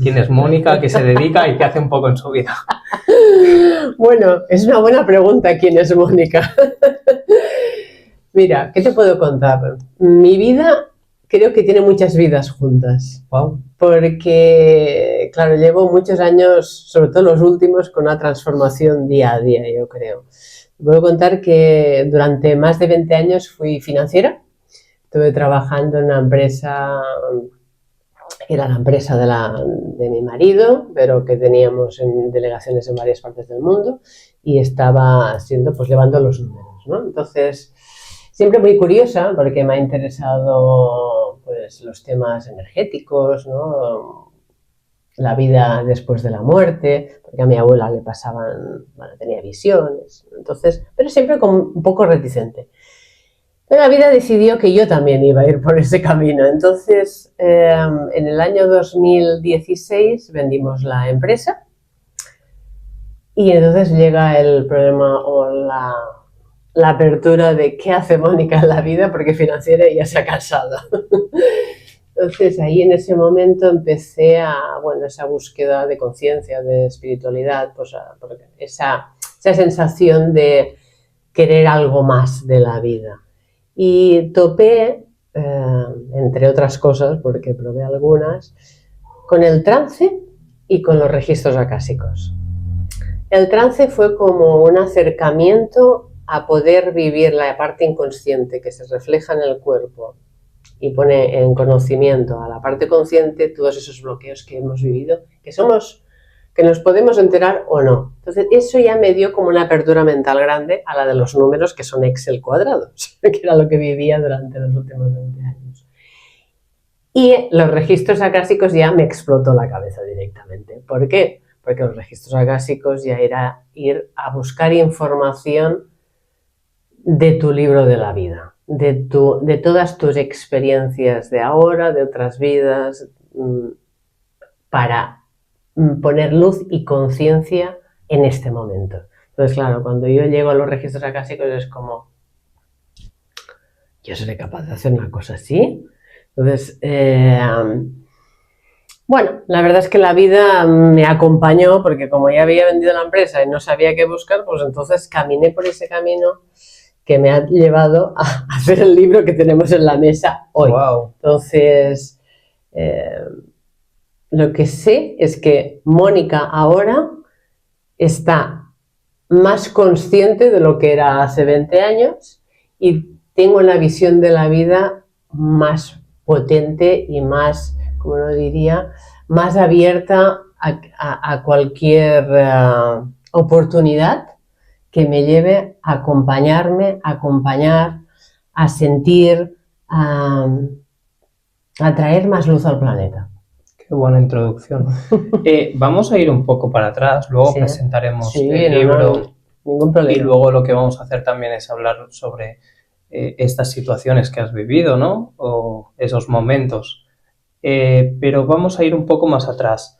quién es Mónica, a qué se dedica y qué hace un poco en su vida. Bueno, es una buena pregunta, ¿quién es Mónica? Mira, ¿qué te puedo contar? Mi vida creo que tiene muchas vidas juntas. Wow. Porque, claro, llevo muchos años, sobre todo los últimos, con una transformación día a día, yo creo. Puedo contar que durante más de 20 años fui financiera. Estuve trabajando en una empresa, que era la empresa de mi marido, pero que teníamos en delegaciones en varias partes del mundo, y estaba pues llevando los números, ¿no? Entonces, siempre muy curiosa, porque me ha interesado pues los temas energéticos, ¿no? La vida después de la muerte, porque a mi abuela le pasaban, bueno, tenía visiones, entonces, pero siempre como un poco reticente. Pero la vida decidió que yo también iba a ir por ese camino. Entonces, en el año 2016 vendimos la empresa y entonces llega el problema o la apertura de qué hace Mónica en la vida, porque financiera ya se ha casado. Entonces, ahí en ese momento empecé esa búsqueda de conciencia, de espiritualidad, pues esa sensación de querer algo más de la vida. Y topé, entre otras cosas, porque probé algunas, con el trance y con los registros acásicos. El trance fue como un acercamiento a poder vivir la parte inconsciente que se refleja en el cuerpo y pone en conocimiento a la parte consciente todos esos bloqueos que hemos vivido, que nos podemos enterar o no. Entonces, eso ya me dio como una apertura mental grande a la de los números, que son Excel cuadrados, que era lo que vivía durante los últimos 20 años. Y los registros acásicos ya me explotó la cabeza directamente. ¿Por qué? Porque los registros acásicos ya era ir a buscar información de tu libro de la vida, de todas tus experiencias de ahora, de otras vidas, para poner luz y conciencia en este momento. Entonces, claro, cuando yo llego a los registros acásicos es como, ¿yo seré capaz de hacer una cosa así? Entonces, bueno, la verdad es que la vida me acompañó, porque como ya había vendido la empresa y no sabía qué buscar, pues entonces caminé por ese camino que me ha llevado a hacer el libro que tenemos en la mesa hoy. Wow. Entonces, lo que sé es que Mónica ahora está más consciente de lo que era hace 20 años y tengo una visión de la vida más potente y más, como lo diría, más abierta a cualquier oportunidad que me lleve a acompañarme, a acompañar, a sentir, a traer más luz al planeta. Qué buena introducción. Vamos a ir un poco para atrás, luego presentaremos el libro, ningún problema. Y luego lo que vamos a hacer también es hablar sobre estas situaciones que has vivido, ¿no? O esos momentos. Pero vamos a ir un poco más atrás.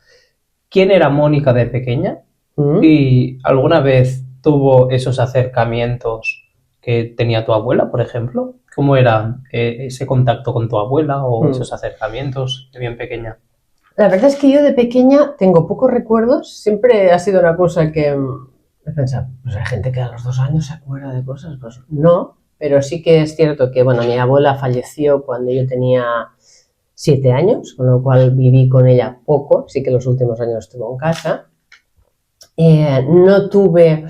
¿Quién era Mónica de pequeña? ¿Y alguna vez tuvo esos acercamientos que tenía tu abuela, por ejemplo? ¿Cómo era ese contacto con tu abuela o esos acercamientos de bien pequeña? La verdad es que yo de pequeña tengo pocos recuerdos. Siempre ha sido una cosa que he pensado, pues hay gente que a los 2 años se acuerda de cosas. Pues no, pero sí que es cierto que, bueno, mi abuela falleció cuando yo tenía 7 años, con lo cual viví con ella poco. Sí que los últimos años estuve en casa. No tuve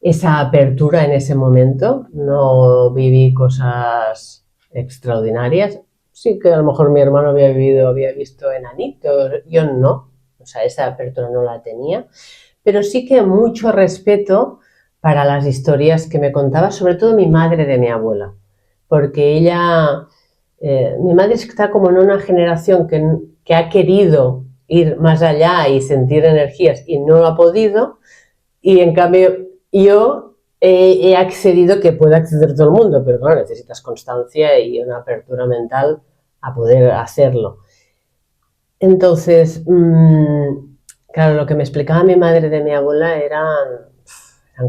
esa apertura en ese momento, no viví cosas extraordinarias. Sí que a lo mejor mi hermano había visto enanitos, yo no, o sea, esa apertura no la tenía, pero sí que mucho respeto para las historias que me contaba, sobre todo mi madre de mi abuela, porque ella, mi madre está como en una generación que ha querido ir más allá y sentir energías y no lo ha podido, y en cambio yo he accedido, que puede acceder todo el mundo, pero claro, necesitas constancia y una apertura mental a poder hacerlo. Entonces, claro, lo que me explicaba mi madre de mi abuela eran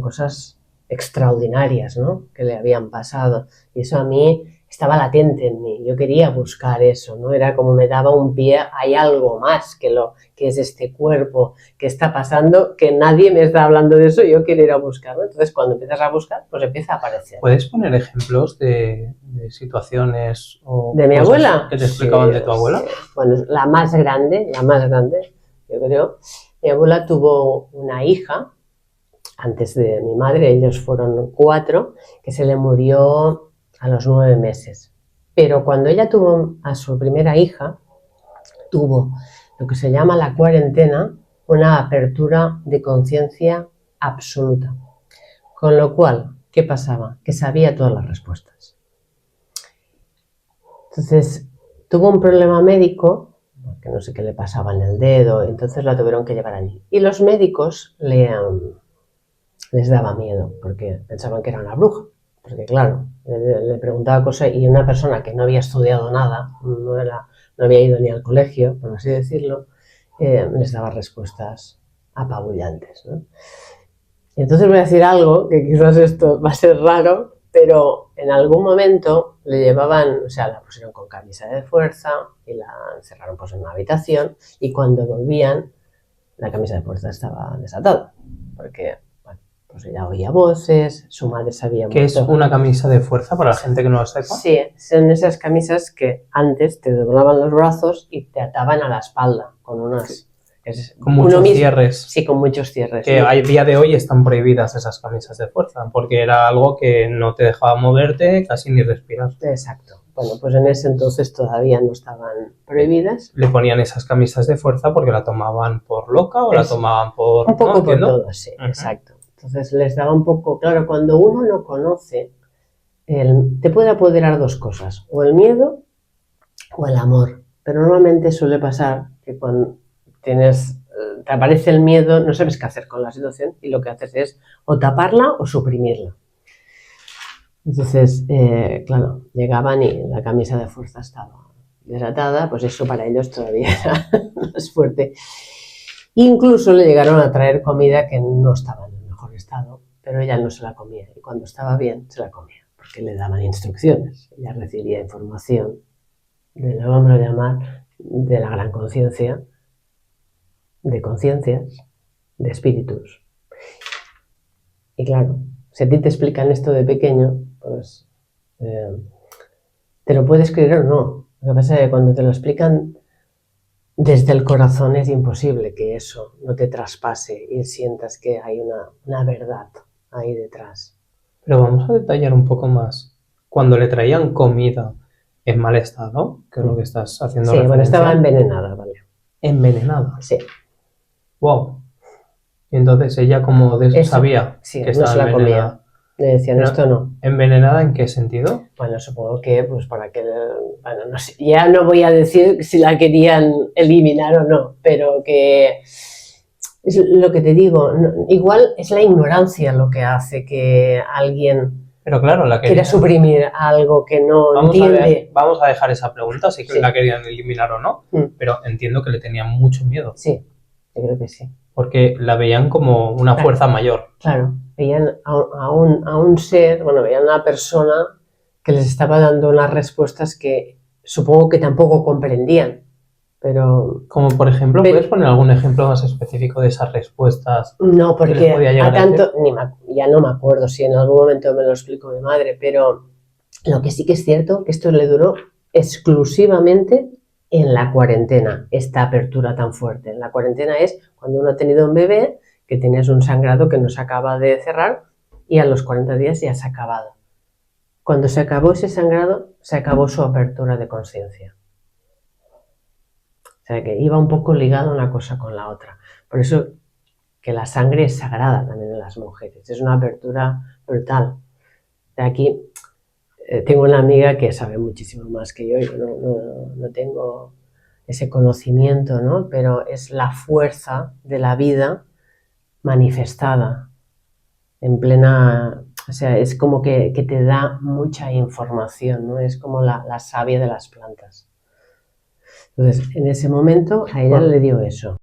cosas extraordinarias, ¿no?, que le habían pasado, y eso a mí estaba latente en mí, yo quería buscar eso, ¿no? Era como me daba un pie, hay algo más que es este cuerpo, que está pasando, que nadie me está hablando de eso, yo quiero ir a buscarlo. Entonces, cuando empiezas a buscar, pues empieza a aparecer. ¿Puedes poner ejemplos de situaciones o ¿De mi cosas abuela? que te explicaban Sí, de tu abuela? sí. Bueno, la más grande, yo creo. Mi abuela tuvo una hija, antes de mi madre, ellos fueron 4, que se le murió a los 9 meses. Pero cuando ella tuvo a su primera hija, tuvo lo que se llama la cuarentena, una apertura de conciencia absoluta. Con lo cual, ¿qué pasaba? Que sabía todas las respuestas. Entonces, tuvo un problema médico, que no sé qué le pasaba en el dedo, entonces la tuvieron que llevar allí. Y los médicos les daba miedo, porque pensaban que era una bruja. Porque claro, le preguntaba cosas y una persona que no había estudiado nada, no había ido ni al colegio, por así decirlo, les daba respuestas apabullantes, ¿no? Y entonces voy a decir algo, que quizás esto va a ser raro, pero en algún momento le llevaban, o sea, la pusieron con camisa de fuerza y la encerraron pues en una habitación, y cuando volvían, la camisa de fuerza estaba desatada, porque pues ella oía voces, su madre sabía mucho. ¿Qué es una camisa de fuerza para la gente que no lo sepa? Sí, son esas camisas que antes te doblaban los brazos y te ataban a la espalda con unas... Con muchos cierres. Sí, con muchos cierres. Que a día de hoy están prohibidas esas camisas de fuerza, porque era algo que no te dejaba moverte casi ni respirar. Exacto. Bueno, pues en ese entonces todavía no estaban prohibidas. Le ponían esas camisas de fuerza porque la tomaban por loca o la tomaban por... Un poco por todo, sí, exacto. Entonces les daba un poco... Claro, cuando uno no conoce, te puede apoderar dos cosas, o el miedo o el amor. Pero normalmente suele pasar que cuando te aparece el miedo, no sabes qué hacer con la situación y lo que haces es o taparla o suprimirla. Entonces, claro, llegaban y la camisa de fuerza estaba desatada, pues eso para ellos todavía era más fuerte. Incluso le llegaron a traer comida que no estaba en el mejor estado, pero ella no se la comía, y cuando estaba bien se la comía, porque le daban instrucciones. Ella recibía información de lo vamos a llamar de la gran conciencia, de conciencias, de espíritus. Y claro, si a ti te explican esto de pequeño, pues te lo puedes creer o no. Lo que pasa es que cuando te lo explican desde el corazón es imposible que eso no te traspase y sientas que hay una verdad ahí detrás. Pero vamos a detallar un poco más. Cuando le traían comida en mal estado, que es lo que estás haciendo referencia. Sí, bueno, estaba envenenada, ¿vale? ¿Envenenada? Sí. Wow. Y entonces ella como sabía sí, que no estaba se la envenenada. comía. Le decían, Pero, esto no. ¿envenenada en qué sentido? Bueno, supongo que pues para que... Bueno, no sé, ya no voy a decir si la querían eliminar o no, pero que... Es lo que te digo, igual es la ignorancia lo que hace que alguien pero claro, quiera suprimir algo que no entiende. Vamos a dejar esa pregunta, si la querían eliminar o no, pero entiendo que le tenían mucho miedo. Sí, yo creo que sí. Porque la veían como una fuerza mayor. Claro, veían a un ser, bueno, veían a una persona que les estaba dando unas respuestas que supongo que tampoco comprendían. Pero, como por ejemplo, ¿puedes poner algún ejemplo más específico de esas respuestas? No, porque a tanto, ya no me acuerdo si en algún momento me lo explicó mi madre, pero lo que sí que es cierto, que esto le duró exclusivamente en la cuarentena, esta apertura tan fuerte. En la cuarentena es cuando uno ha tenido un bebé, que tienes un sangrado que no se acaba de cerrar y a los 40 días ya se ha acabado. Cuando se acabó ese sangrado, se acabó su apertura de conciencia. O sea que iba un poco ligado una cosa con la otra. Por eso que la sangre es sagrada también en las mujeres. Es una apertura brutal. De aquí tengo una amiga que sabe muchísimo más que yo no tengo ese conocimiento, ¿no? Pero es la fuerza de la vida manifestada en plena... O sea, es como que te da mucha información, ¿no? Es como la savia de las plantas. Entonces, en ese momento a ella le dio eso.